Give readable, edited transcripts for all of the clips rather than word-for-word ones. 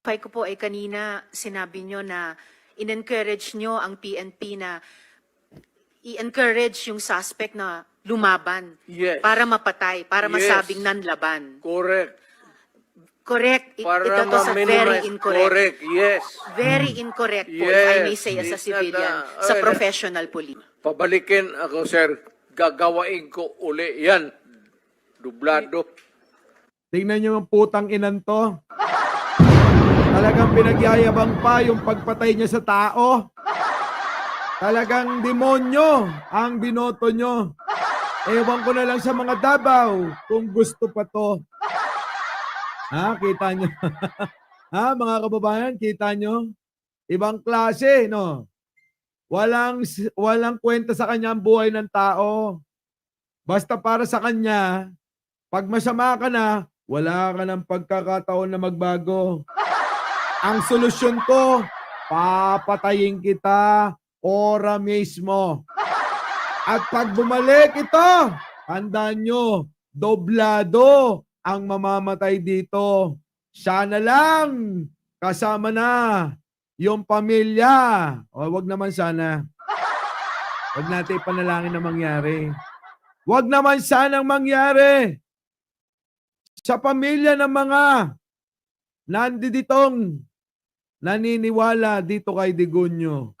Fay ko po ay kanina sinabi nyo na in-encourage nyo ang PNP na i-encourage yung suspect na lumaban Yes. para mapatay, para Yes. masabing nanlaban. Correct. Correct. Para Ito was very ma-minimize. incorrect. Correct, yes. Very incorrect po, if I may Yes. say as a It's not, civilian, sa professional police. Pabalikin ako, sir. Gagawain ko uli yan. Dublado. Tingnan nyo ang putang inan to. Talagang pinagyayabang pa yung pagpatay niya sa tao. Talagang demonyo ang binoto nyo. Ewan ko na lang sa mga Davao kung gusto pa to. Ha, kita nyo? Ha, mga kababayan, kita nyo? Ibang klase, no? Walang kwenta sa kanya ang buhay ng tao. Basta para sa kanya, pag masama ka na, wala ka ng pagkakataon na magbago. Ang solusyon ko, papatayin kita ora mismo. At pag bumalik ito, tandaan nyo, doblado ang mamamatay dito. Sana lang, kasama na yung pamilya. O wag naman sana. Wag natin ipanalangin na mangyari. Wag naman sanang mangyari sa pamilya ng mga nanditong naniniwala dito kay Digunyo.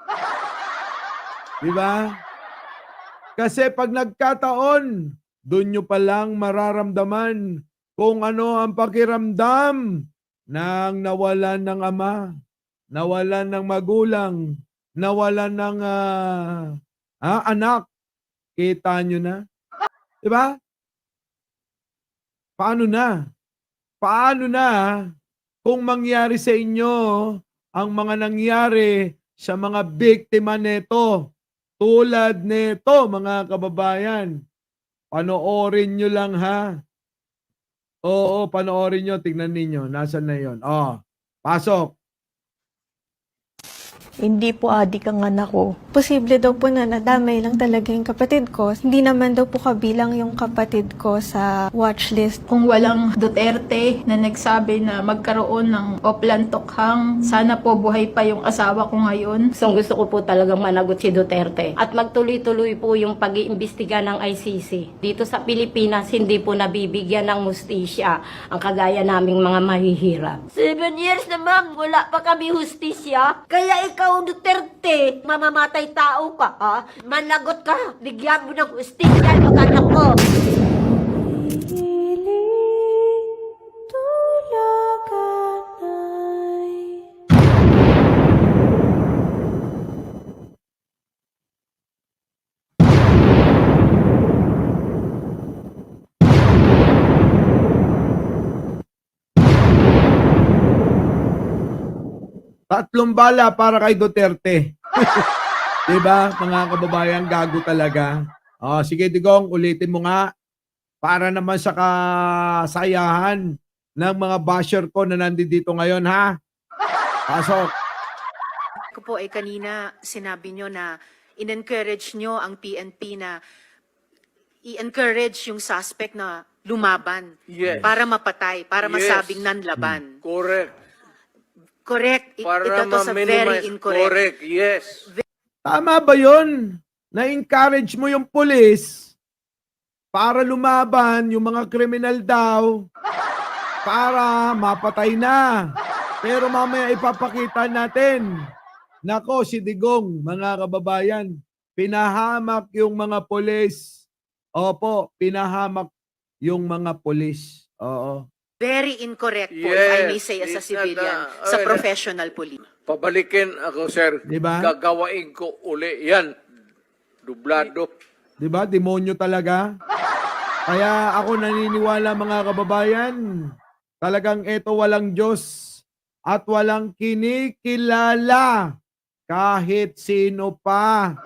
Diba? Kasi pag nagkataon, doon nyo palang mararamdaman kung ano ang pakiramdam ng nawalan ng ama, nawalan ng magulang, nawalan ng anak. Kita nyo na? Diba? Paano na? Paano na kung mangyari sa inyo ang mga nangyari sa mga biktima nito? Tulad nito, mga kababayan. Panoorin nyo lang, ha? Oo, panoorin nyo. Tignan ninyo. Nasaan na yun? Oh, pasok. Hindi po adik ang anak ko. Posible daw po na nadamay lang talaga yung kapatid ko. Hindi naman daw po kabilang yung kapatid ko sa watchlist. Kung walang Duterte na nagsabi na magkaroon ng Oplan Tokhang, sana po buhay pa yung asawa ko ngayon. So gusto ko po talagang managot si Duterte at magtuloy-tuloy po yung pag-iimbestiga ng ICC. Dito sa Pilipinas, hindi po nabibigyan ng mustisya ang kagaya naming mga mahihirap. 7 years na ma'am, wala pa kami hustisya. Kaya ikaw, Duterte, mamamatay tao ka, ha? Managot ka, bigyan mo ng hustisya yung anak ko. Tatlong bala para kay Duterte. Diba, mga kababayan, gago talaga. Oh, sige, Digong, ulitin mo nga para naman sa kasayahan ng mga basher ko na nandito ngayon, ha? Pasok. Ko po ay kanina sinabi nyo na in-encourage nyo ang PNP na i-encourage yung suspect na lumaban Yes. para mapatay, para Yes. masabing nanlaban. Correct. Correct. Para Ito was very ma-minimize. incorrect. Correct, yes. Tama ba yun? Na-encourage mo yung pulis para lumaban yung mga kriminal daw para mapatay na. Pero mamaya ipapakita natin. Nako, si Digong, mga kababayan, pinahamak yung mga pulis. Opo, pinahamak yung mga pulis. Oo. Very incorrect po, if I may Yes. say as a It's not, civilian, sa professional police. Pabalikin ako, sir. Diba? Gagawain ko uli yan. Dublado. Diba? Demonyo talaga. Kaya ako naniniwala, mga kababayan, talagang eto walang Diyos at walang kinikilala kahit sino pa.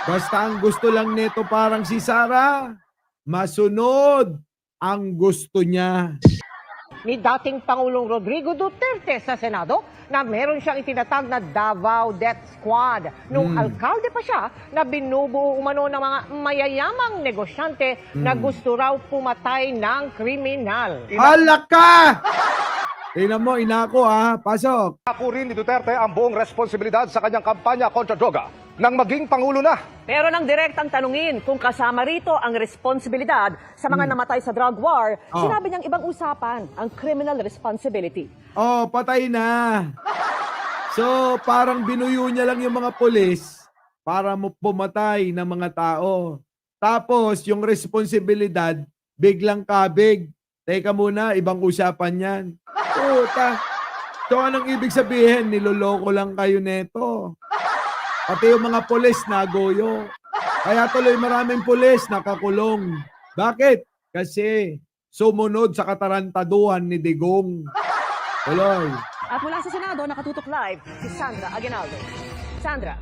Basta ang gusto lang nito parang si Sara, masunod ang gusto niya. Ni dating Pangulong Rodrigo Duterte sa Senado na meron siyang itinatag na Davao Death Squad. Nung alkalde pa siya na binubuo umano ng mga mayayamang negosyante na gusto raw pumatay ng kriminal. Hala ka! Tingnan mo, inako ha. Pasok. Ako rin ni Duterte ang buong responsibilidad sa kanyang kampanya kontra droga nang maging Pangulo na. Pero nang direktang tanungin kung kasama rito ang responsibilidad sa mga namatay sa drug war, sinabi niyang ibang usapan ang criminal responsibility. Oh, patay na. So, parang binuyo niya lang yung mga pulis para pumatay ng mga tao. Tapos, yung responsibilidad, biglang kabig. Teka muna, ibang usapan yan. Puta. So, anong ibig sabihin? Niloloko lang kayo neto. Pati yung mga pulis nagoyo. Kaya tuloy maraming pulis nakakulong. Bakit? Kasi sumunod sa katarantaduhan ni Digong. Tuloy. At mula sa Senado, nakatutok live si Sandra Aguinaldo. Sandra.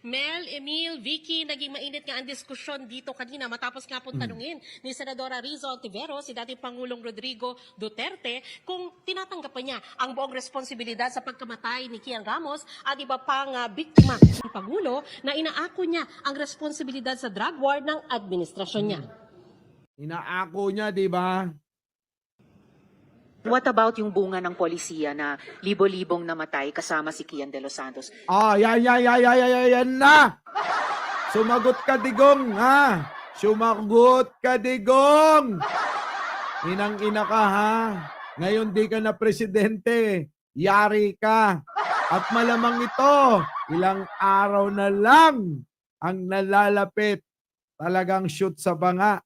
Mel, Emil, Vicky, naging mainit nga ang diskusyon dito kanina matapos nga pong tanungin ni Senadora Rizzo Ontiveros, si dating Pangulong Rodrigo Duterte, kung tinatanggap pa niya ang buong responsibilidad sa pagkamatay ni Kian Ramos at iba pang biktima ng Pangulo na inaako niya ang responsibilidad sa drug war ng administrasyon niya. Inaako niya, di ba? What about yung bunga ng polisiya na libo-libong namatay kasama si Kian De Los Santos? Yan na! Sumagot ka, Digong, ha? Sumagot ka, Digong! Inang-ina ka, ha? Ngayon di ka na presidente. Yari ka. At malamang ito, ilang araw na lang ang nalalapit. Talagang shoot sa banga.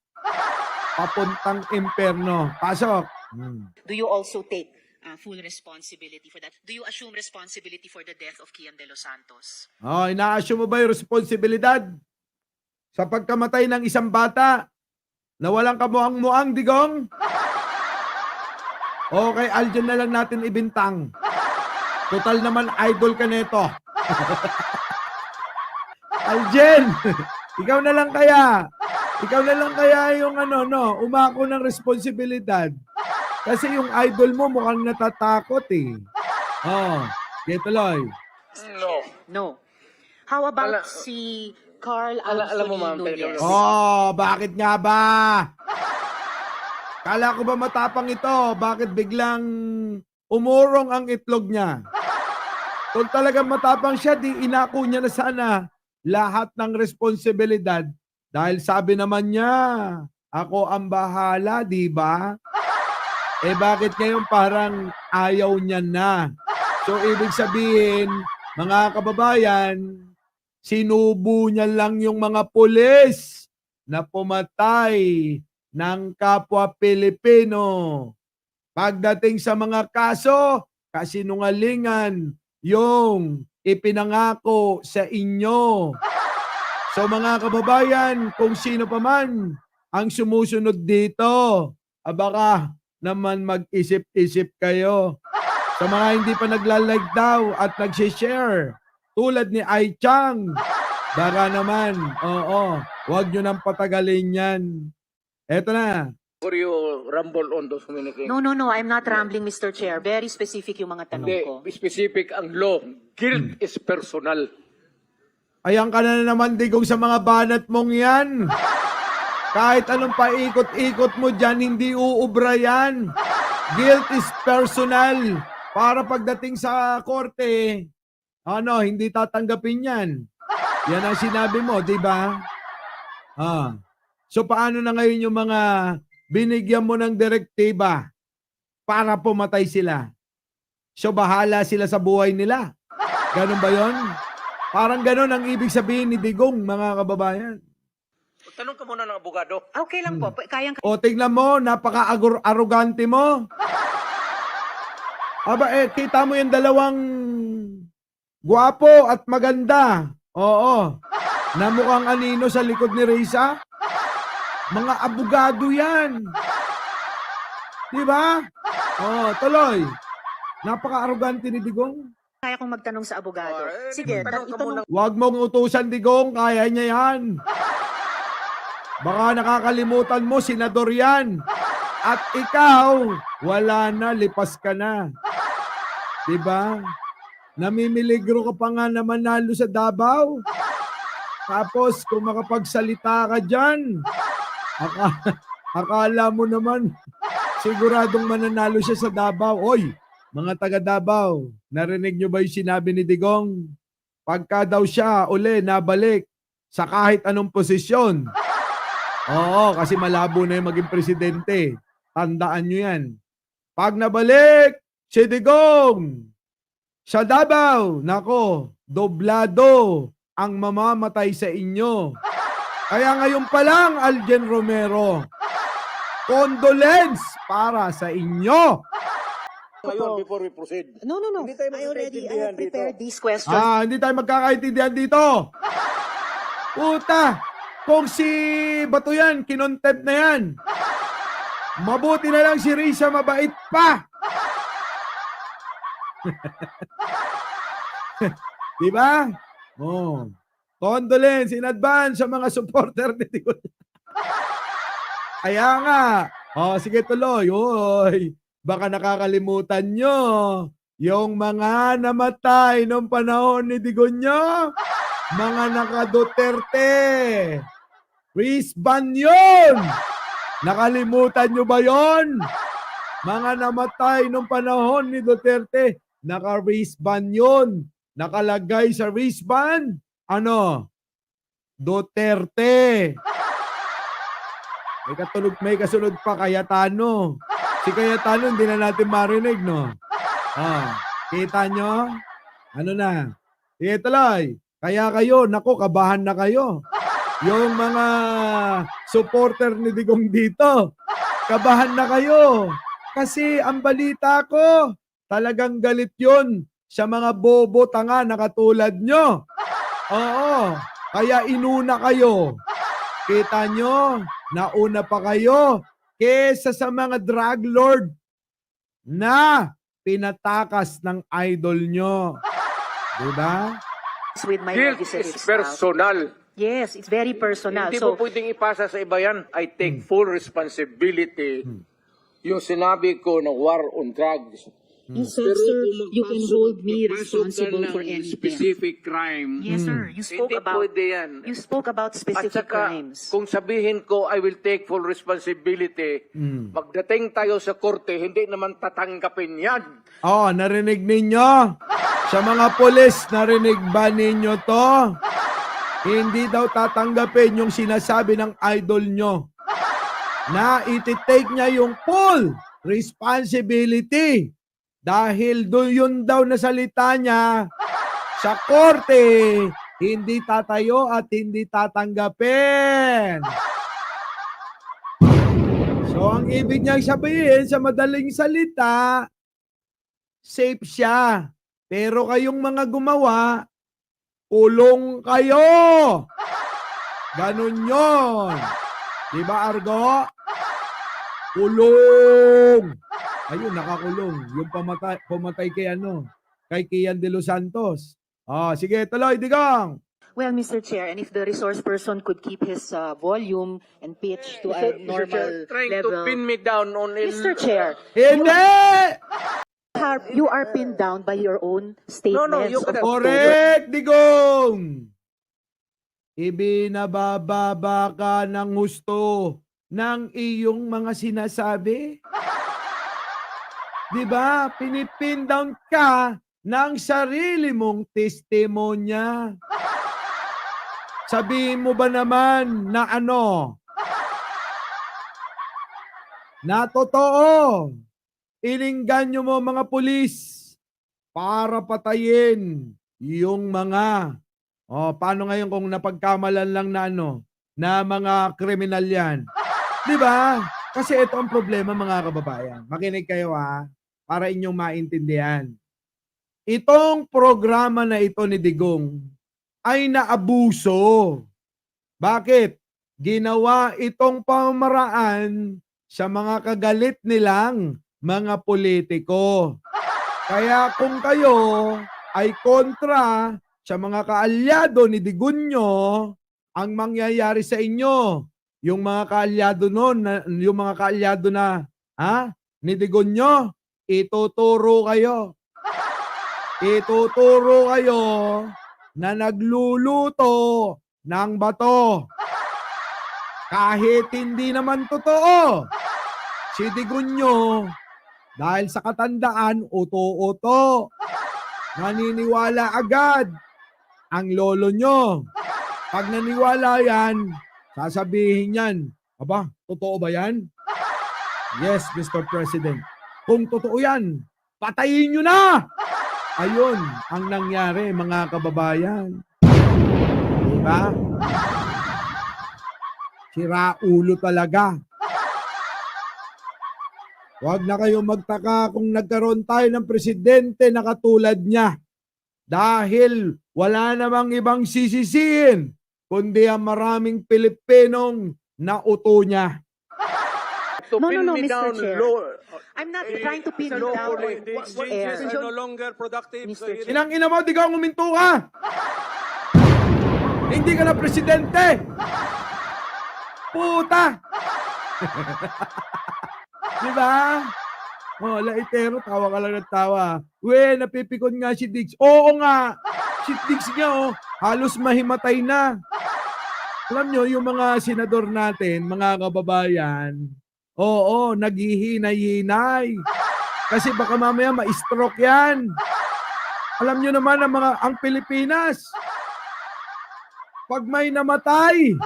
Papuntang imperno. Pasok. Do you also take full responsibility for that? Do you assume responsibility for the death of Kian De Los Santos? Oh, ina-assume mo ba yung responsibilidad sa pagkamatay ng isang bata na walang kamuang-muang, Digong? Okay, Aljen na lang natin ibintang. Total naman idol ka neto. Aljen, ikaw na lang kaya. Ikaw na lang kaya yung umako ng responsibilidad. Kasi yung idol mo mukhang natatakot eh. Oh, tuloy. No. How about si Carl alam mo, Anthony ma'am, Nunez? Oh, bakit nga ba? Kala ko ba matapang ito? Bakit biglang umurong ang itlog niya? Kung talagang matapang siya, di inako niya na sana lahat ng responsibilidad. Dahil sabi naman niya, ako ang bahala, di ba? Eh bakit ngayon parang ayaw niya na? So ibig sabihin, mga kababayan, sinubo niya lang yung mga pulis na pumatay ng kapwa Pilipino. Pagdating sa mga kaso, kasinungalingan yung ipinangako sa inyo. So mga kababayan, kung sino pa man ang sumusunod dito, baka naman mag-isip-isip kayo. Sa mga hindi pa nagla-like daw at nag-share, tulad ni Ai Chang, baka naman, huwag nyo nang patagalin yan. Eto na. For you rumble on those communications. No, I'm not rambling, Mr. Chair. Very specific yung mga tanong ko. Hindi, specific ang law. Guilt is personal. Ayan ka na naman, Digong, sa mga banat mong yan. Kahit anong paikot-ikot mo dyan, hindi uubra yan. Guilt is personal. Para pagdating sa korte, hindi tatanggapin yan. Yan ang sinabi mo, di ba? So paano na ngayon yung mga binigyan mo ng direktiba para pumatay sila? So bahala sila sa buhay nila. Ganun ba yon? Parang ganun ang ibig sabihin ni Digong, mga kababayan. Tanong ka muna ng abogado. Okay lang po. Kayang O tingnan mo, napaka-arrogante mo. Kita mo yung dalawang gwapo at maganda. Oo. Na mukhang anino sa likod ni Risa. Mga abogado yan. Di ba? Tuloy. Napaka-arrogante ni Digong. kaya kong magtanong sa abogado. Sige, itanong. Huwag mong utusan, Digong. Kaya niya yan. Baka nakakalimutan mo, senador yan. At ikaw, wala na, lipas ka na. Diba? Namimiligro ka pa nga na manalo sa Davao. Tapos, kung makapagsalita ka dyan, akala mo naman, Siguradong mananalo siya sa Davao. Oy, mga taga Davao, narinig nyo ba yung sinabi ni Digong? Pagka daw siya uli nabalik sa kahit anong posisyon. Oo, kasi malabo na yung maging presidente. Tandaan nyo yan. Pag nabalik si Digong sa Davao, nako, doblado ang mamamatay sa inyo. Kaya ngayon pa lang, Aljen Romero, condolence para sa inyo. Ngayon, before we proceed. No. Hindi tayo I magkakaintindihan have prepared dito. these questions. Hindi tayo magkakaintindihan dito. Puta, kung si Bato yan, kinontempt na yan. Mabuti na lang si Risa mabait pa. Diba? Oh. Condolence in advance sa mga supporter ni Tigol. Kaya nga. Sige tuloy. Oy, baka nakakalimutan nyo yung mga namatay noong panahon ni Digonyo. Mga naka-Duterte. Wristband yun. Nakalimutan nyo ba yon? Mga namatay noong panahon ni Duterte. Naka-wristband yun. Nakalagay sa wristband. Ano? Duterte. May kasunod pa, Cayetano. Si Cayetano, hindi na natin marinig, no? Kita nyo? Ano na? Sige, tuloy. Kaya kayo, naku, kabahan na kayo. Yung mga supporter ni Digong dito, kabahan na kayo. Kasi ang balita ko, talagang galit yun sa mga bobo tanga na katulad nyo. Oo, kaya inuna kayo. Kita nyo, nauna pa kayo kesa sa mga drug lord na pinatakas ng idol nyo. Diba? With my Guilt legislative is staff. personal. Yes, it's very personal. Hindi So, mo pwedeng ipasa sa iba yan. I take full responsibility. Yung sinabi ko na war on drugs. you said, sir, you can hold me responsible for anything. Specific crime. Yes, sir. You spoke Hindi about pwede yan. you spoke about At specific saka, crimes. kung sabihin ko, I will take full responsibility, pagdating tayo sa korte, hindi naman tatanggapin yan. Narinig ninyo? Sa mga pulis, narinig ba ninyo to? Hindi daw tatanggapin yung sinasabi ng idol nyo na iti-take niya yung full responsibility dahil doon yun daw na salita niya sa korte, hindi tatayo at hindi tatanggapin. So, ang ibig niyang sabihin sa madaling salita, safe siya. Pero kayong mga gumawa, kulong kayo. Ganon yun. Diba, Argo? Kulong. Ayun, nakakulong. Yung pumatay kay kay Kian de los Santos. Sige, tuloy, Digong. Well, Mr. Chair, and if the resource person could keep his volume and pitch to a normal Trying level. to pin me down on Mr. Chair, Hindi! you are pinned down by your own statements. you cannot- Correct, Digong! Ibinabababa ka ng gusto ng iyong mga sinasabi. Diba? Pinipin down ka ng sarili mong testimonya. Sabihin mo ba naman na na totoo, iningganyo mo mga pulis para patayin yung mga paano ngayon kung napagkamalan lang na mga kriminal yan. Di ba? Kasi ito ang problema mga kababayan. Makinig kayo para inyong maintindihan. Itong programa na ito ni Digong ay naabuso. Bakit? Ginawa itong pamaraan sa mga kagalit nilang mga politiko. Kaya kung kayo ay kontra sa mga kaalyado ni Digunyo, ang mangyayari sa inyo, yung mga kaalyado ni Digunyo, ituturo kayo. Ituturo kayo na nagluluto ng bato. Kahit hindi naman totoo. Si Digunyo, dahil sa katandaan, uto-uto. Naniniwala agad ang lolo nyo. Pag naniwala yan, sasabihin yan, aba, totoo ba yan? Yes, Mr. President. Kung totoo yan, patayin nyo na! Ayun ang nangyari, mga kababayan. Diba? Sira ulo talaga. Huwag na kayong magtaka kung nagkaroon tayo ng presidente na katulad niya. Dahil wala namang ibang sisisihin, kundi ang maraming Pilipinong nauto niya. To No, pin no, me Mr. down Chair. low, I'm not trying to pin you no, down. the exchanges are no longer productive. Mr. Chair. Inang ina mo, di ka uminto ka! Hindi ka na presidente! Puta! Di ba? Oh, laitero, tawa ka lang ng tawa. We, napipikon nga si Diggs. Oo nga! Si Diggs nga, oh, halos mahimatay na. Alam nyo, yung mga senador natin, mga kababayan, oo, naghihinay-hinay. Kasi baka mamaya ma-stroke yan. Alam nyo naman ang Pilipinas, pag may namatay,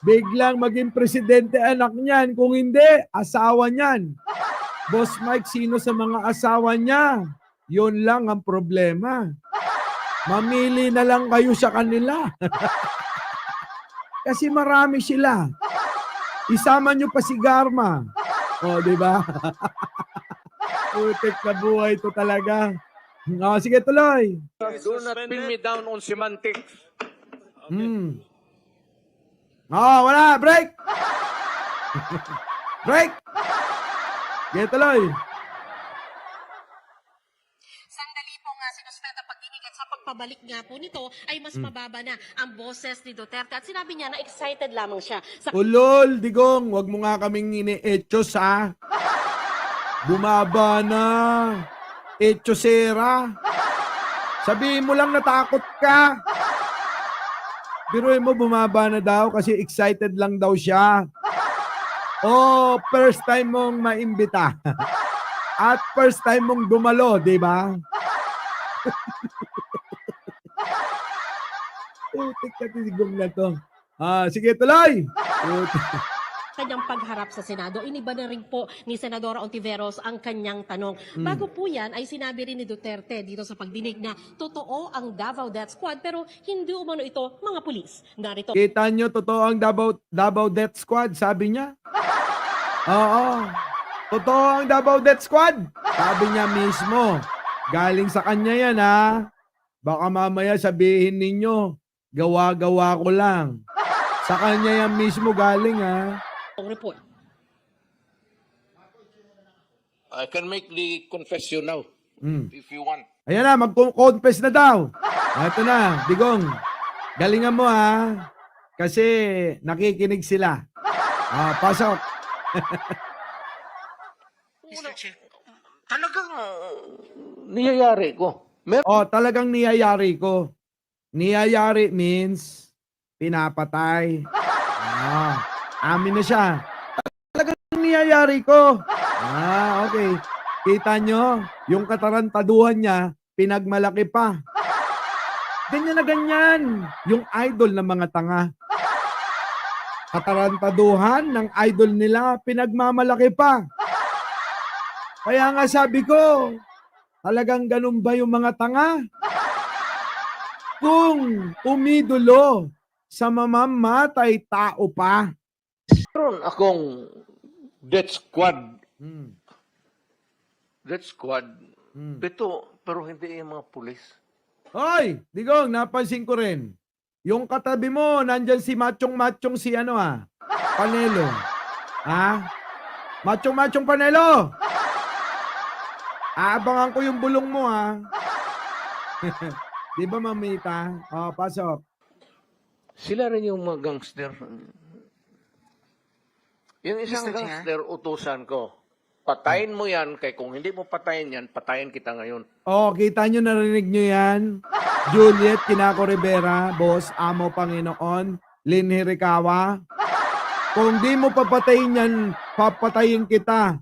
biglang maging presidente anak niyan. Kung hindi, asawa niyan. Boss Mike, sino sa mga asawa niya? Yun lang ang problema. Mamili na lang kayo sa kanila. Kasi marami sila. Isama nyo pa si Garma. O, di ba? Putik na buhay ito talaga. O, sige, tuloy. do not pin me down on semantics. Wala. Break! Break! Sige, tuloy. Sandali po nga sinuspenda pagdinig at sa pagpabalik nga po nito ay mas mababa na ang boses ni Duterte at sinabi niya na excited lamang siya sa Ulol, Digong, wag mo nga kaming ini-etchos, ha? Bumaba na. Etchosera. Sabihin mo lang natakot ka. Biruin mo, bumaba na daw kasi excited lang daw siya. Oh, first time mong maimbita. At first time mong dumalo, di ba? Putik ka tisigong na to. Sige, tuloy. kanyang pagharap sa Senado. Iniba na rin po ni Senadora Ontiveros ang kanyang tanong. Bago po yan ay sinabi rin ni Duterte dito sa pagdinig na totoo ang Davao Death Squad pero hindi umano ito mga pulis. Narito. Kita nyo, totoo ang Davao Death Squad, sabi niya. Oo. Totoo ang Davao Death Squad. Sabi niya mismo. Galing sa kanya yan, ha. Baka mamaya sabihin ninyo, gawa-gawa ko lang. Sa kanya yan mismo galing, ha. Report. I can make the confession now, if you want. Ayan na, mag-confess na daw. Ito na, Digong. Galingan mo, ha. Kasi nakikinig sila. Pasok. Mr. Chair. Talagang niyayari ko. Talagang niyayari ko. Niyayari means pinapatay. Amin na siya. Talagang niyayari ko. Okay. Kita nyo, yung katarantaduhan niya, pinagmalaki pa. Ganyan na ganyan. Yung idol ng mga tanga. Katarantaduhan ng idol nila, pinagmamalaki pa. Kaya nga sabi ko, talagang ganun ba yung mga tanga? Kung umidolo sa mamamatay tao pa. Meron akong death squad. Death squad. Pero hindi yung mga pulis. Hoy, Digong, napansin ko rin. Yung katabi mo, nandyan si Machong-Machong si Panelo. Machong-Machong Panelo. Aabangan ko yung bulong mo, Di ba, mamita? Pasok. Sila rin yung mga gangster. Yung isang Mr. Chair? gangster, utusan ko. Patayin mo yan, kaya kung hindi mo patayin yan, patayin kita ngayon. Kita nyo, narinig nyo yan? Juliet Kinaco Rivera, Boss Amo Panginoon, Lynn Hirikawa. Kung di mo papatayin yan, papatayin kita.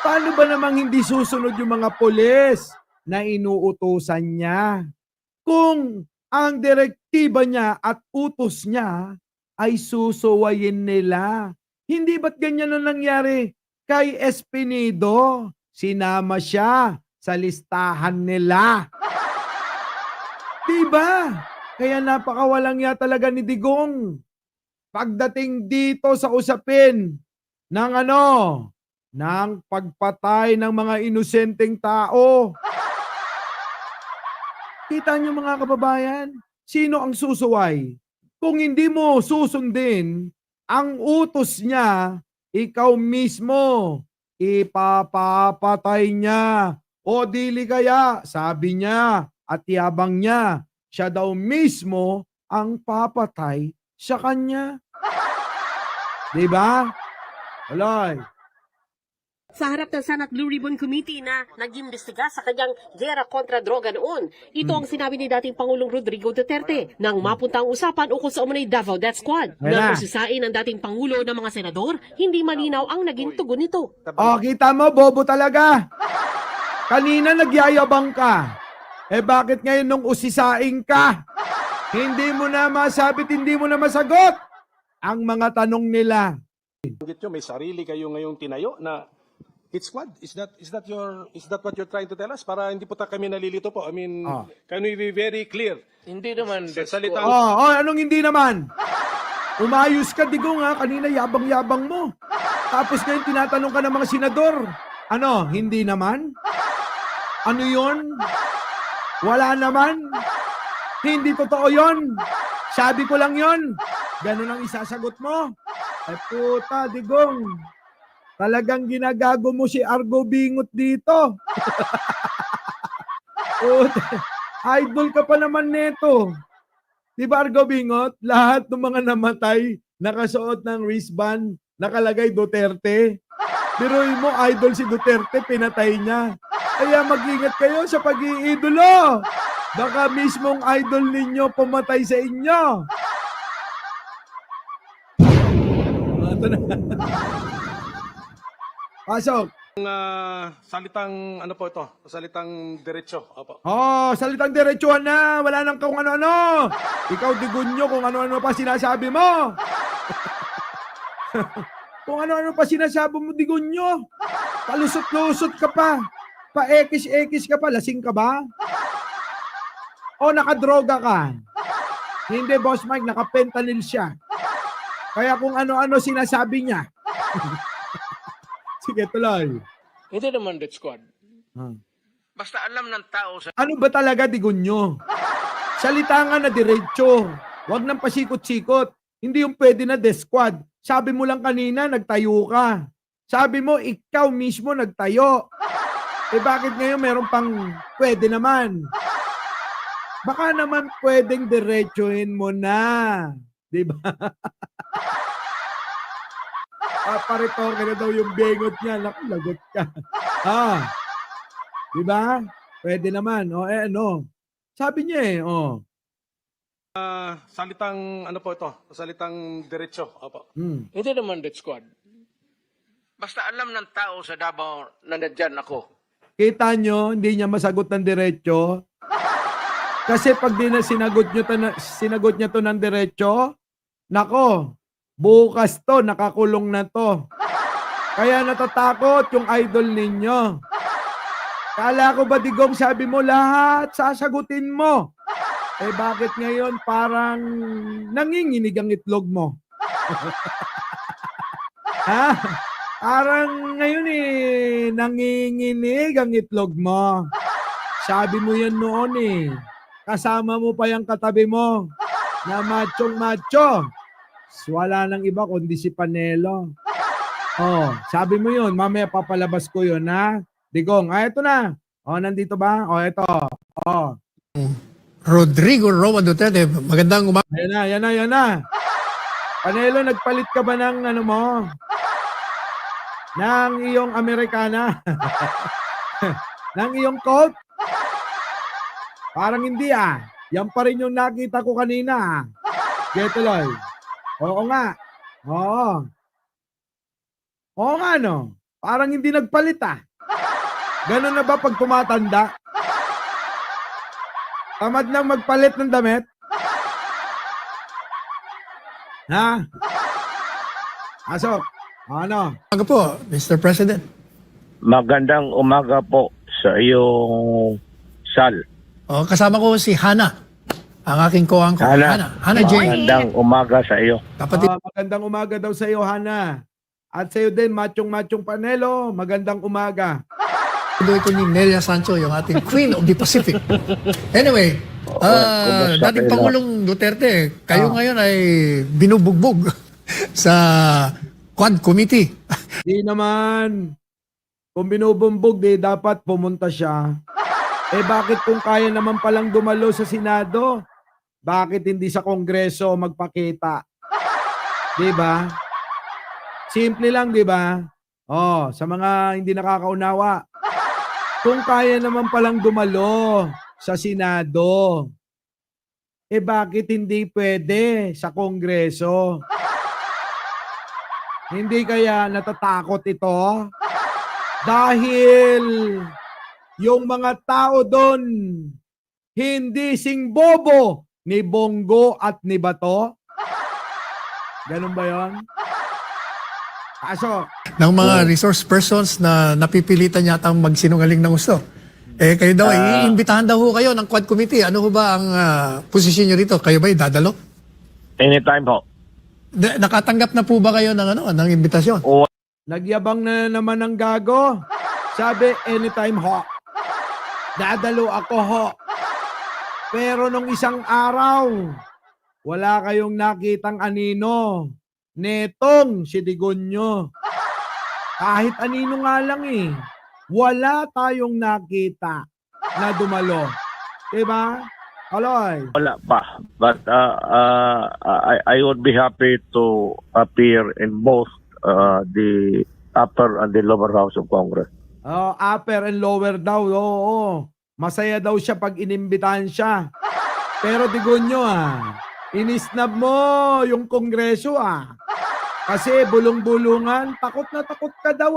Paano ba namang hindi susunod yung mga pulis na inuutusan niya? Kung ang direktiba niya at utos niya ay susuwayin nila. Hindi ba't ganyan ang nangyari kay Espinido? Sinama siya sa listahan nila. Diba? Kaya napakawalang ya talaga ni Digong. Pagdating dito sa usapin ng ng pagpatay ng mga inosenteng tao. Kita niyo mga kababayan, sino ang susuway? Kung hindi mo susundin ang utos niya, ikaw mismo ipapapatay niya. O dili kaya, sabi niya at yabang niya, siya daw mismo ang papatay sa kanya. Diba? Aloy. Sa harap ng Senate Blue Ribbon Committee na nag-imbestiga sa kanyang gera kontra droga noon. Ito ang sinabi ni dating Pangulong Rodrigo Duterte nang mapunta ang usapan ukol sa umunay Davao Death Squad. Nang pagsisain ng dating Pangulo ng mga senador, hindi malinaw ang naging tugon nito. Oh, kita mo, bobo talaga. Kanina nagyayabang ka. Eh bakit ngayon nung usisaing ka, hindi mo na masabit, hindi mo na masagot ang mga tanong nila. May sarili kayo ngayong tinayo na hit squad. Is that what you're trying to tell us? Para hindi po kami nalilito po. I mean, can we be very clear? Hindi naman Sa death salitang Anong hindi naman? Umayos ka, Digong ha. Kanina yabang-yabang mo. Tapos ngayon tinatanong ka ng mga senador. Ano, hindi naman? Ano yon? Wala naman? Hindi totoo yon? Sabi ko lang yon. Ganun ang isasagot mo. Ay puta, Digong. Talagang ginagago mo si Argo Bingot dito. Idol ka pa naman neto. Di ba Argo Bingot? Lahat ng mga namatay, nakasuot ng wristband, nakalagay Duterte. Biruin mo, idol si Duterte, pinatay niya. Kaya mag-ingat kayo sa pag-iidolo. Baka mismong idol ninyo pumatay sa inyo. Ito na. Pasok. salitang ano po ito? Salitang diretso. Opo. Salitang diretsuhan na. Wala nang kung ano-ano. Ikaw Digunyo kung ano-ano pa sinasabi mo. Kung ano-ano pa sinasabi mo, Digunyo. Palusot-lusot ka pa. Pa-ekis-ekis ka pa. Lasing ka ba? O nakadroga ka? Hindi, Boss Mike. Naka-fentanyl siya. Kaya kung ano-ano sinasabi niya. Sige, tuloy. Hindi naman death squad. Basta alam ng tao sa Ano ba talaga, Digunyo? Salita nga na diretso. Huwag nang pasikot-sikot. Hindi yung pwede na death squad. Sabi mo lang kanina, nagtayo ka. Sabi mo, ikaw mismo nagtayo. Eh bakit ngayon meron pang pwede naman? Baka naman pwedeng diretsuhin mo na. Diba? Paparitoke na daw yung bengot niya. Naku, lagot ka. Diba? Pwede naman. Ano? Sabi niya Salitang ano po ito? Salitang diretso. Opo. Hindi naman death squad. Basta alam ng tao sa Davao na nandyan ako. Kita nyo, hindi niya masagot ng diretso. Kasi pag sinagot niya to ng diretso, nako, bukas to, nakakulong na to. Kaya natatakot yung idol ninyo. Kala ko ba, Digong, sabi mo lahat, sasagutin mo. Eh bakit ngayon parang nanginginig ang itlog mo? Ha? Parang ngayon nanginginig ang itlog mo. Sabi mo yan noon Kasama mo pa yung katabi mo na machong-macho. Wala nang iba kundi si Panelo. Sabi mo yun. Mamaya papalabas ko yun, ha? Digong, ito na. Nandito ba? Ito. Rodrigo Roa Duterte, magandang umaga. Yan na. Panelo, nagpalit ka ba ng ano mo? Ng iyong Amerikana? Ng iyong coat? Parang hindi Yan pa rin yung nakita ko kanina. Getuloy. Oo nga. Oo. Oo nga, no? Parang hindi nagpalit, ah. Ganun na ba pag tumatanda? Tamad nang magpalit ng damit? Ha? Pasok. Ano? Umaga po, Mr. President. Magandang umaga po sa iyong Sal. O, kasama ko si Hana, ang aking co-anchor. Hana Jane. Magandang umaga sa iyo. Kapatid Magandang umaga daw sa iyo, Hana. At sa iyo din, Machong Panelo, magandang umaga. ito ni Nelia Sancho, yung ating Queen of the Pacific. Anyway, kumusta dating kayo? Pangulong Duterte, kayo ngayon ay binubugbog sa Quad Committee. Di naman. Kung binubumbog, di dapat pumunta siya. Eh bakit kung kaya naman palang dumalo sa Senado, bakit hindi sa Kongreso magpakita? Di ba? Simple lang, di ba? Oh, sa mga hindi nakakaunawa. Kung kaya naman palang dumalo sa Senado, eh bakit hindi pwede sa Kongreso? Hindi kaya natatakot ito? Dahil yung mga tao doon hindi singbobo ni Bongo at ni Bato? Ganun ba yon? Pasok. Ng mga resource persons na napipilitan yata magsinungaling ng gusto. Eh kayo daw, iimbitahan daw ho kayo ng Quad Committee. Ano ho ba ang posisyon nyo rito? Kayo ba dadalo? Anytime po. Nakatanggap na po ba kayo ng imbitasyon? Nagyabang na naman ng gago. Sabi, anytime ho. Dadalo ako ho. Pero nung isang araw, wala kayong nakitang anino. Netong si Digonyo. Kahit anino nga lang eh. Wala tayong nakita na dumalo. Diba? Aloy. Wala pa. But I would be happy to appear in both the upper and the lower house of Congress. Upper and lower daw. Oo. Masaya daw siya pag inimbitahan siya. Pero Digonyo inisnab mo yung Kongreso Kasi bulong-bulungan, takot na takot ka daw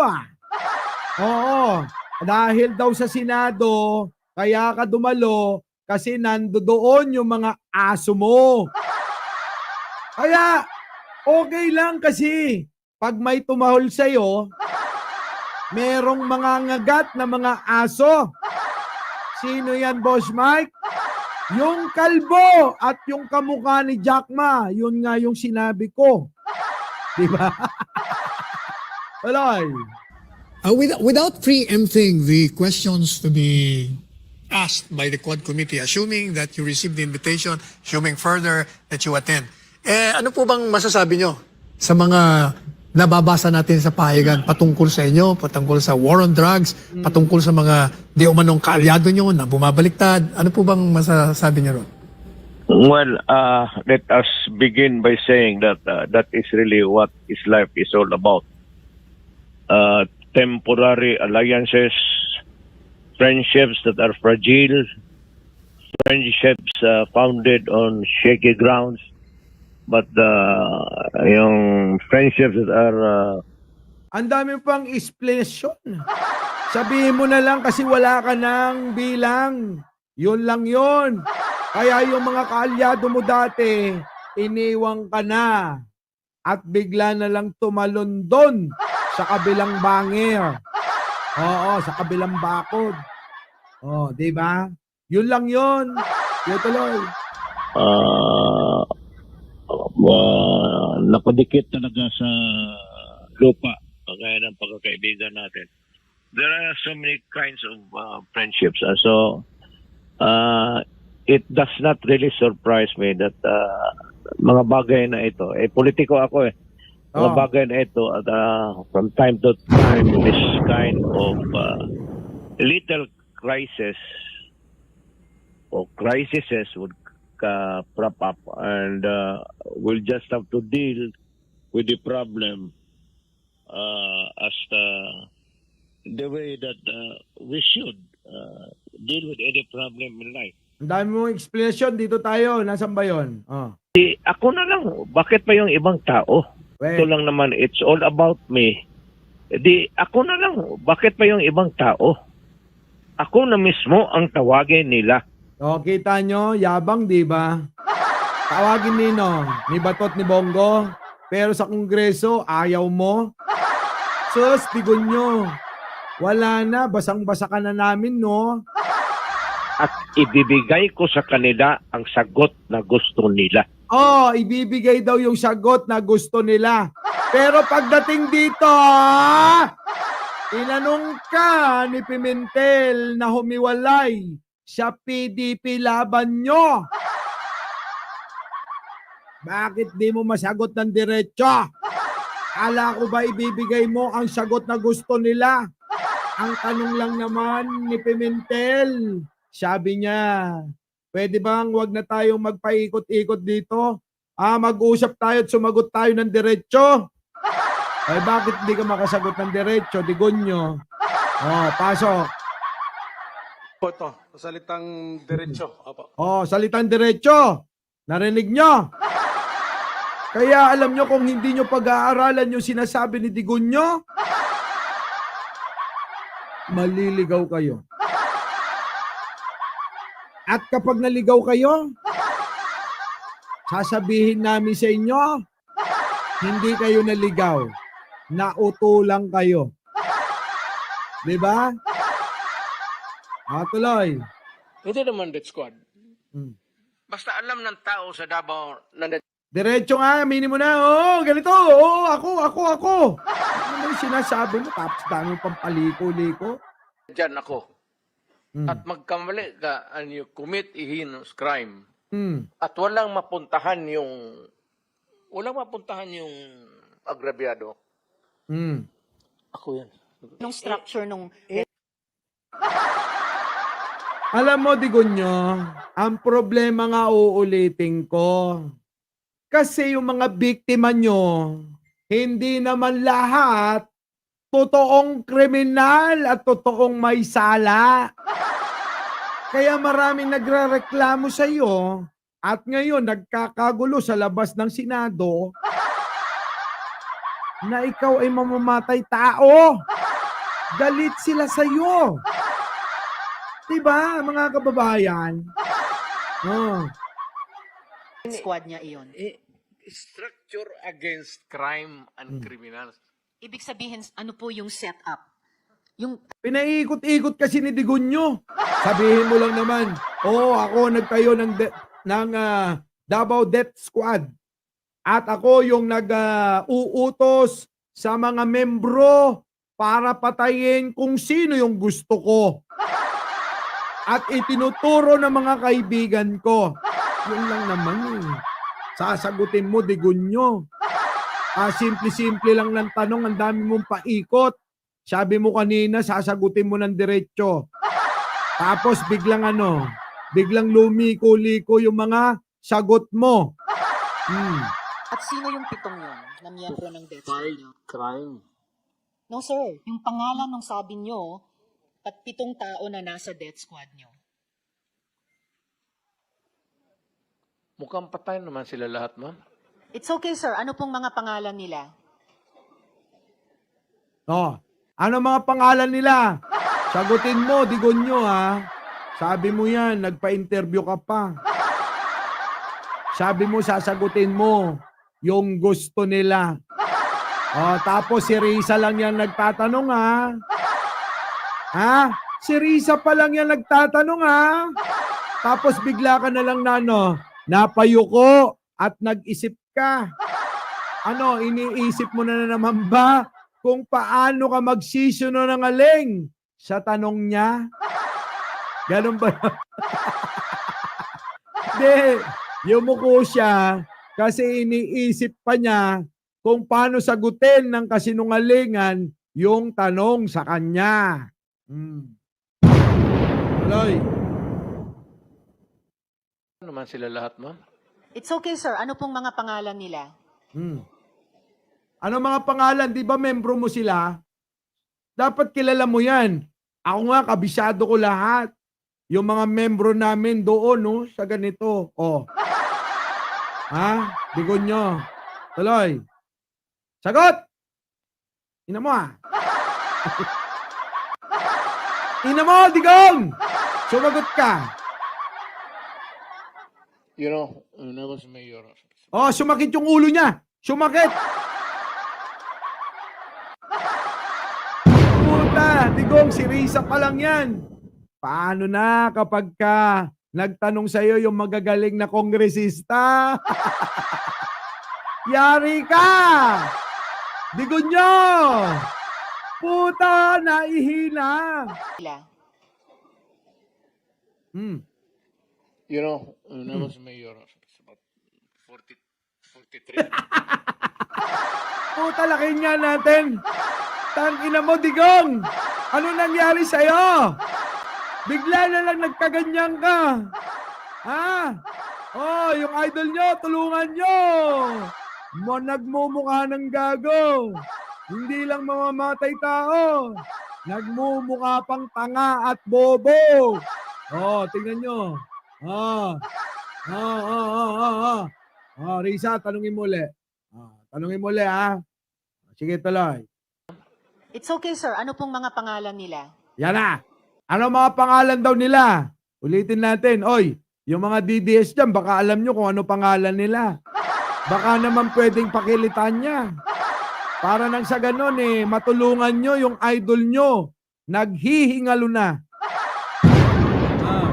Oo. Dahil daw sa Senado, kaya ka dumalo kasi nandoon yung mga aso mo. Kaya, okay lang kasi pag may tumahol sa'yo, merong mga ngagat na mga aso. Sino yan, Boss Mike? Yung kalbo at yung kamukha ni Jack Ma, yun nga yung sinabi ko. Diba? Aloy. Without preempting the questions to be asked by the Quad Committee, assuming that you received the invitation, assuming further that you attend, ano po bang masasabi nyo sa mga nababasa natin sa pahayagan patungkol sa inyo, patungkol sa war on drugs, patungkol sa mga di umanong kaalyado nyo na bumabaliktad? Ano po bang masasabi nyo ron? Well, let us begin by saying that that is really what his life is all about. Temporary alliances, friendships that are fragile, friendships founded on shaky grounds, but yung friendships that are... Ang dami pang explanation. Sabihin mo na lang kasi wala ka ng bilang. Yun lang yun. Kaya yung mga kaalyado mo dati, iniwang ka na at bigla na lang tumalon doon sa kabilang bangir. Oo, sa kabilang bakod. Oh, di ba? Yun lang yun. Yun tuloy. Nakadikit talaga sa lupa kagaya ng pagkakaibigan natin. There are so many kinds of friendships. It does not really surprise me that mga bagay na ito, politiko ako mga bagay na ito at from time to time this kind of little crisis or crises would prop up and we'll just have to deal with the problem as the way that we should deal with any problem in life. Ang dami mong explanation. Dito tayo. Nasaan ba yun? Ako na lang. Bakit pa yung ibang tao? Well, Ito lang naman, it's all about me. Di ako na lang, bakit pa yung ibang tao? Ako na mismo ang tawagin nila. O, kita nyo, yabang, di ba? Tawagin nino, ni Batot ni Bongo. Pero sa Kongreso, ayaw mo. Sus, tigon nyo. Wala na, basang-basa ka na namin, no? At ibibigay ko sa kanila ang sagot na gusto nila. Oh, ibibigay daw yung sagot na gusto nila. Pero pagdating dito, tinanong ka ni Pimentel na humiwalay sa PDP laban nyo. Bakit di mo masagot ng diretso? Kala ko ba ibibigay mo ang sagot na gusto nila? Ang tanong lang naman ni Pimentel, sabi niya, pwede bang wag na tayong magpaikot-ikot dito? Mag-usap tayo at sumagot tayo ng diretso. Ay bakit di ka makasagot ng diretso, Digonyo? Oh, pasok. Po ito, salitang diretso. Opo. Oh, salitang diretso. Narinig nyo? Kaya alam nyo kung hindi nyo pag-aaralan yung sinasabi ni Digonyo, maliligaw kayo. At kapag naligaw kayo, sasabihin namin sa inyo, hindi kayo naligaw. Nautulang kayo. Diba? Tuloy. Hindi naman death squad. Basta alam ng tao sa Davao na Diretso nga, aminin mo na. Ganito. Ako. Ano yung sinasabi mo? Tapos dami mo pang paliko-liko. dyan ako. At magkamali ka and you commit a heinous crime. At walang mapuntahan yung agrabyado. Ako yan. Nung structure nung... Alam mo, Digonyo, ang problema nga uulitin ko. Kasi yung mga biktima nyo, hindi naman lahat totoong kriminal at totoong may sala. Kaya maraming nagrereklamo sa iyo at ngayon nagkakagulo sa labas ng Senado na ikaw ay mamamatay tao. Galit sila sa iyo. Diba, mga kababayan? Squad niya iyon. Structure against crime and criminals. Ibig sabihin, ano po yung setup? Pinaiikot-ikot kasi ni Digonyo. Sabihin mo lang naman, ako nagtayo ng Davao Death Squad. At ako yung nag-uutos sa mga membro para patayin kung sino yung gusto ko. At itinuturo ng mga kaibigan ko. Yun lang naman sasagutin mo, Digonyo. Simple-simple lang ng tanong, ang dami mong paikot. Sabi mo kanina, sasagutin mo ng diretso. Tapos biglang lumiko-liko yung mga sagot mo. At sino yung pitong yun na miyembro ng death squad niyo? Crime. No sir, yung pangalan ng sabi niyo at 7 tao na nasa death squad niyo. Mukhang patay naman sila lahat, ma'am. It's okay sir, ano pong mga pangalan nila? Ano mga pangalan nila? Sagutin mo, Digonyo Sabi mo yan, nagpa-interview ka pa. Sabi mo, sasagutin mo yung gusto nila. Tapos si Risa lang yan nagtatanong Si Risa pa lang yan nagtatanong Tapos bigla ka na lang napayuko at nag-isip ka. Iniisip mo na naman ba kung paano ka magsisinungaling sa tanong niya? Ganun ba? Hindi. Yumuko siya kasi iniisip pa niya kung paano sagutin ng kasinungalingan yung tanong sa kanya. Tuloy. Naman sila lahat, ma'am. It's okay sir, ano pong mga pangalan nila? Ano mga pangalan? Di ba membro mo sila? Dapat kilala mo yan. Ako nga, kabisado ko lahat. Yung mga membro namin doon, sa ganito. Digonyo. Tuloy. Sagot! Ina mo ah. Ina mo, Digong! Sumagot ka. You know, when I was mayor, Oh, sumakit yung ulo niya. Sumakit. Puta, Digong, si Risa pa lang yan. Paano na kapag ka nagtanong sa'yo yung magagaling na kongresista? Yari ka! Digon nyo! Puta, naihina. you know, when I was mayor, it's about 43. Puta, laki nga natin. Tangina mo, Digong. Ano nangyari sa'yo? Bigla na lang nagkaganyan ka. Ha? Oh, yung idol nyo, tulungan nyo. Nagmumukha ng gago. Hindi lang mamamatay tao. Nagmumukha pang tanga at bobo. Oh, tingnan nyo. Risa, tanungin mo ulit. Tanungin mo ulit, ha? Sige, tuloy. It's okay, sir. Ano pong mga pangalan nila? Yan na. Ano mga pangalan daw nila? Ulitin natin. Oy, yung mga DDS dyan, baka alam nyo kung ano pangalan nila. Baka naman pwedeng pakilitan niya. Para nang sa ganon matulungan nyo yung idol nyo. Naghihingalo na.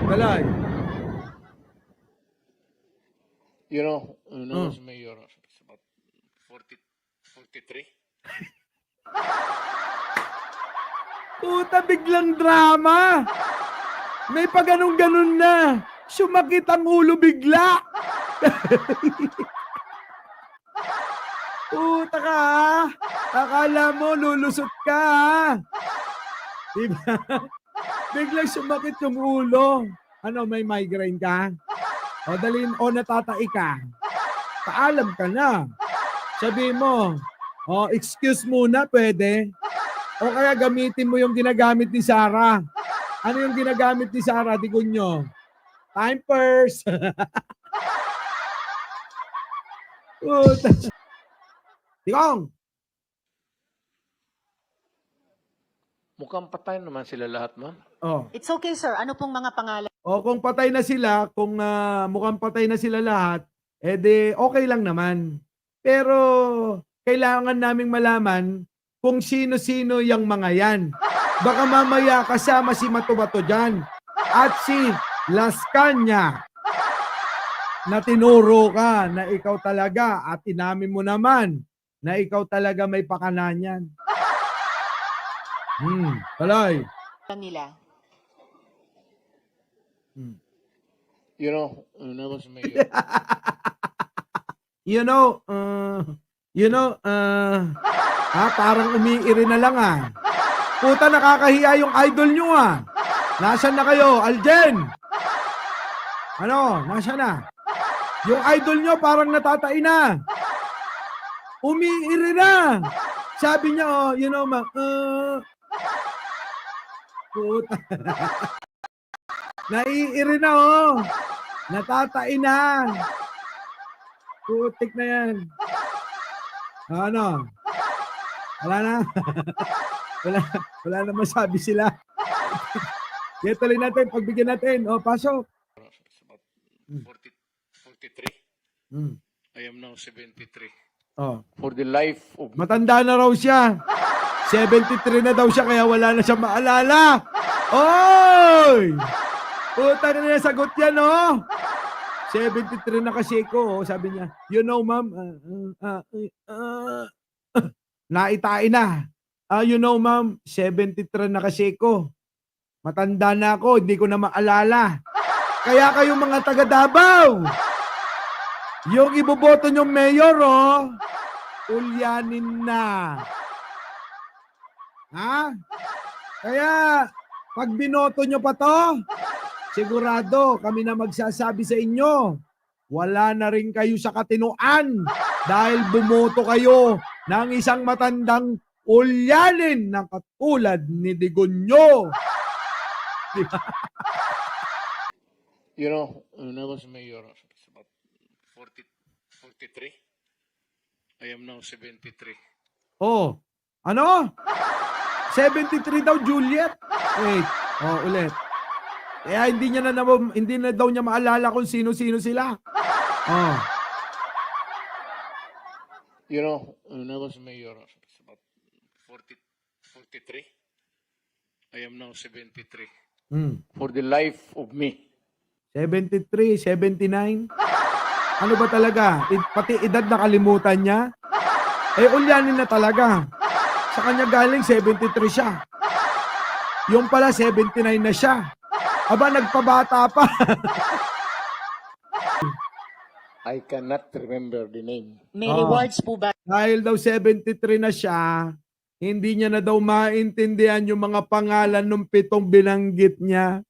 Balay. You know, when I was mayor, it's about 43. Puta, biglang drama. May pa ganun-ganun na. Sumakit ang ulo bigla. Puta ka, ha? Akala mo, lulusot ka, ha? Diba? Biglang sumakit yung ulo. Ano, may migraine ka? O natatai ka? Paalam ka na. Sabi mo, excuse muna, pwede? O kaya gamitin mo yung ginagamit ni Sarah. Ano yung ginagamit ni Sarah? Digon nyo. Time purse. Digong! Mukhang patay naman sila lahat, ma'am. Oh. It's okay, sir. Ano pong mga pangalan? O kung patay na sila, kung mukhang patay na sila lahat, edi okay lang naman. Pero kailangan naming malaman kung sino-sino yung mga yan. Baka mamaya kasama si Matubato dyan at si Las Caña na tinuro ka na ikaw talaga at inamin mo naman na ikaw talaga may pakanan yan. Talay. Nila. You know, when I was mayor, parang umiiri na lang Puta, nakakahiya yung idol nyo Nasaan na kayo? Aljen! Ano? Nasaan na? Yung idol nyo parang natatai na. Umiiri na. Sabi niya, puta. Naiiri na, Natatai na. Putik na yan. Ano? Wala na. wala na masabi sila. Kaya tuloy natin, pagbigyan natin. Pasok. it's about 43. I am now 73. For the life of... Matanda na raw siya. 73 na daw siya, kaya wala na siya maalala. Oy! Puta na sagot yan, 73 na kasi ko, sabi niya. Ma'am, naitain na. Ma'am, 73 na kasi ko. Matanda na ako, hindi ko na maalala. Kaya kayong mga taga Davao, yung iboboto nyong mayor, ulyanin na. Kaya, pag binoto nyo pa to, sigurado kami na magsasabi sa inyo, wala na rin kayo sa katinuan dahil bumoto kayo ng isang matandang ulyanin na katulad ni Digonyo. Diba? You know, when I was mayor, it's about 43. I am now 73. Ano? 73 daw, Juliet. Wait. Ulit. Kaya hindi na daw niya maalala kung sino-sino sila. You know, when I was mayor, it's about 43. I am now 73. For the life of me. 73, 79. Ano ba talaga? Pati edad nakalimutan niya? Ulyanin na talaga. Sa kanya galing, 73 siya. Yung pala, 79 na siya. Aba, nagpabata pa. I cannot remember the name. May rewards po ba? Dahil daw 73 na siya, hindi niya na daw maintindihan yung mga pangalan ng 7 binanggit niya.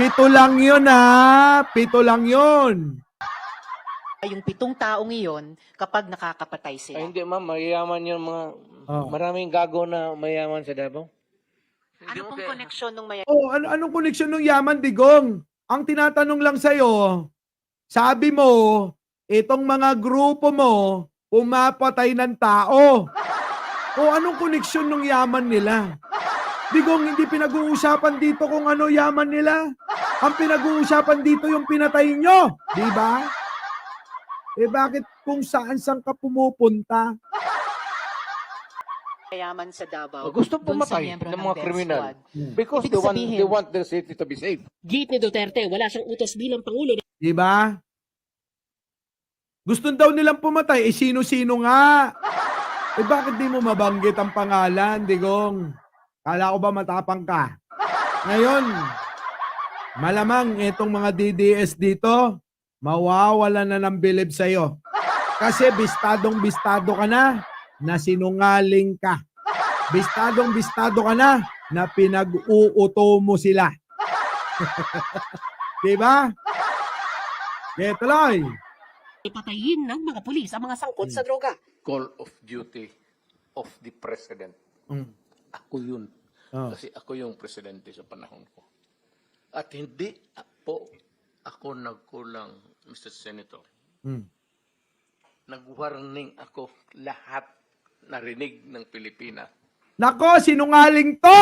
7 lang yun, ha? 7 lang yun. Yung 7 taong iyon kapag nakakapatay sila. Ay, hindi ma'am, mayayaman yung mga, maraming gago na mayaman sa Davao. Ano pong koneksyon ng may... Anong koneksyon ng yaman, Digong? Ang tinatanong lang sa'yo, sabi mo, itong mga grupo mo, umapatay ng tao. Anong koneksyon ng yaman nila? Digong, hindi pinag-uusapan dito kung ano yaman nila. Ang pinag-uusapan dito yung pinatay nyo. Di ba? Bakit kung saan ka pumupunta? Kayaman sa Davao. Gusto dun sa pumatay miyembro ng ng mga death kriminal. squad. Because Ibig sabihin- they want their city to be safe. Gate ni Duterte, wala siyang utos bilang Pangulo. Di ba? Gusto daw nilang pumatay, sino-sino nga? Bakit di mo mabanggit ang pangalan, Digong? Kala ko ba matapang ka? Ngayon, malamang itong mga DDS dito, mawawala na ng bilib sa'yo. Kasi bistadong-bistado ka na sinungaling ka. Bistadong-bistado ka na pinag-uuto mo sila. Diba? Tuloy. Ipatayin ng mga pulis ang mga sangkot sa droga. Call of duty of the president. Ako yun. Kasi ako yung presidente sa panahon ko. At hindi ako nagkulang, Mr. Senator. Nag-warning ako lahat narinig ng Pilipinas. Nako, sinungaling to!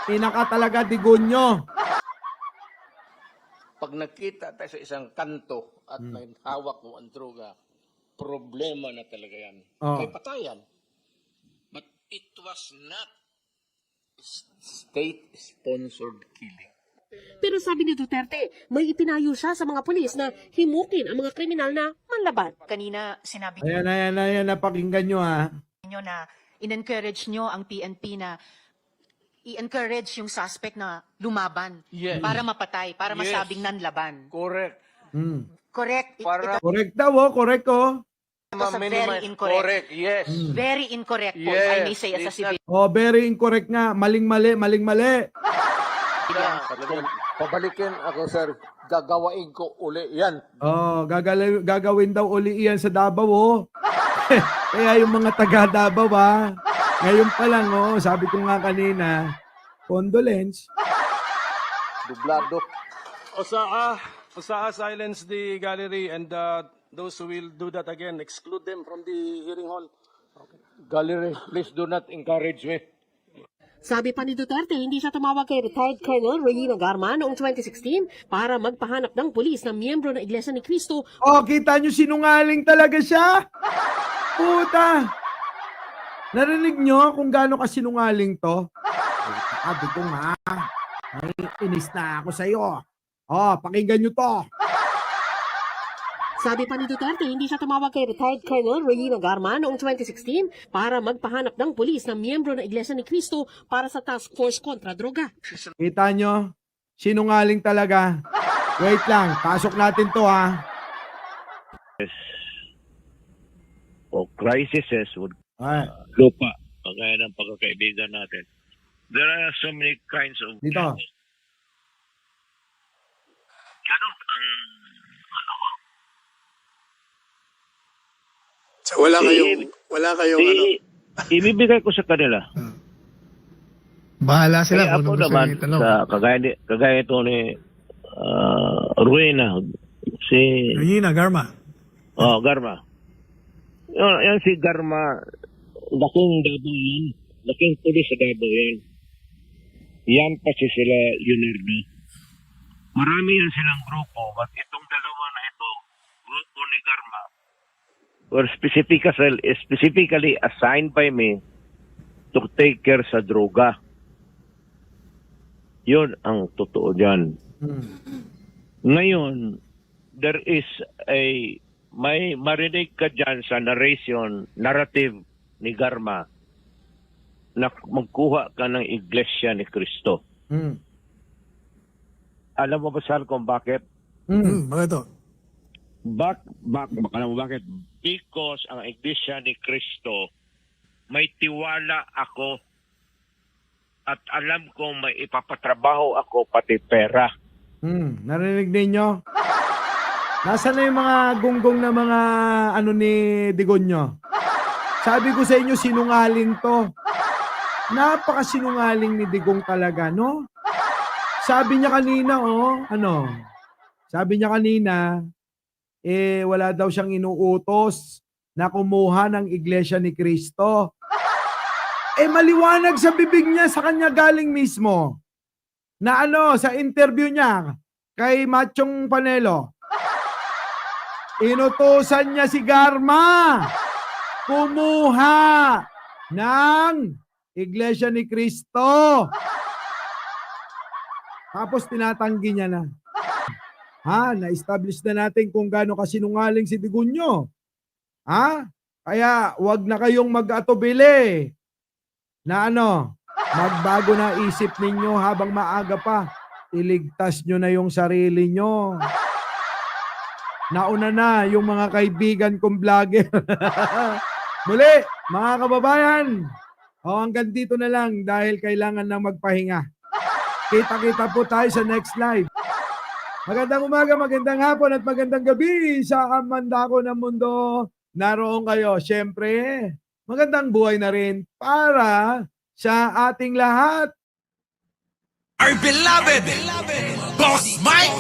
Inaka talaga, Digonyo. Pag nakita tayo sa isang kanto at may hawak mo ang droga, problema na talaga yan. May patayan. But it was not state-sponsored killing. Pero sabi ni Duterte, may itinayo siya sa mga pulis na himukin ang mga kriminal na manlaban. Kanina sinabi Ayan, napakinggan nyo, ha? niyo na in-encourage nyo ang PNP na i-encourage yung suspect na lumaban para mapatay, para masabing nanlaban. Correct. Correct. Correct daw, correct, It was a very incorrect. Correct, yes. Very incorrect po, if Yes, I may say as a it's civil. Very incorrect nga. Maling-mali. Talagang pabalikin ako, sir. Gagawain ko uli yan. Gagawin daw uli iyan sa Davao, Kaya yung mga taga Davao, ngayon pa lang, sabi ko nga kanina, condolence. Dublado. Osaa, silence the gallery and those who will do that again, exclude them from the hearing hall. Gallery, please do not encourage me. Sabi pa ni Duterte, hindi siya tumawag kay retired Colonel Regina Garma noong 2016 para magpahanap ng pulis na miyembro ng Iglesia ni Cristo. Kita nyo, sinungaling talaga siya. Puta. Narinig nyo kung gaano ka sinungaling to? Sabi ko nga, inis na ako sa'yo. Pakinggan nyo to. Sabi pa ni Duterte, hindi siya tumawag kay retired Colonel Regina Garma noong 2016 para magpahanap ng pulis na miyembro ng Iglesia ni Cristo para sa task force kontra droga. Kita nyo, sinungaling talaga. Wait lang, pasok natin to, ha. Crises would lupa, kagaya ng pagkakaibigan natin. There are so many kinds of... Dito. So wala kayong Ibibigay ko sa kanila. Bahala sila Kaya ako naman, sa kagaya ito ni Ruena, si... Regina Garma. Garma. Yan si Garma, laking Davao yan. Laking pulis sa Davao yan. Yan pa sila Leonardo. Marami yan silang grupo, but itong dalawa na ito, grupo ni Garma, were specifically assigned by me to take care sa droga. Yun ang totoo dyan. Ngayon, there is may marinig ka dyan sa narrative ni Garma na magkuha ka ng Iglesia ni Cristo. Alam mo ba, Sal, kung bakit? Bakit to? Alam mo bakit? Because ang Iglesia ni Cristo, may tiwala ako at alam kong may ipapatrabaho ako pati pera. Narinig ninyo? Nasaan na yung mga gunggong na mga ano ni Digonyo? Sabi ko sa inyo, sinungaling to. Napakasinungaling ni Digong talaga, no? Sabi niya kanina, Sabi niya kanina, wala daw siyang inuutos na kumuha ng Iglesia ni Cristo. Maliwanag sa bibig niya, sa kanya galing mismo. Na sa interview niya kay Machong Panelo, inutusan niya si Garma kumuha ng Iglesia ni Cristo. Tapos tinatanggi niya na. Na-establish na natin kung gaano kasinungaling si Digunyo. Kaya wag na kayong mag-atubili na magbago na isip ninyo habang maaga pa. Iligtas nyo na yung sarili nyo. Nauna na yung mga kaibigan kong vlogger. Muli, mga kababayan, hanggang dito na lang dahil kailangan na magpahinga. Kita-kita po tayo sa next live. Magandang umaga, magandang hapon at magandang gabi sa amandako ng mundo. Naroon kayo. Siyempre, magandang buhay na rin para sa ating lahat. Our beloved Boss Mike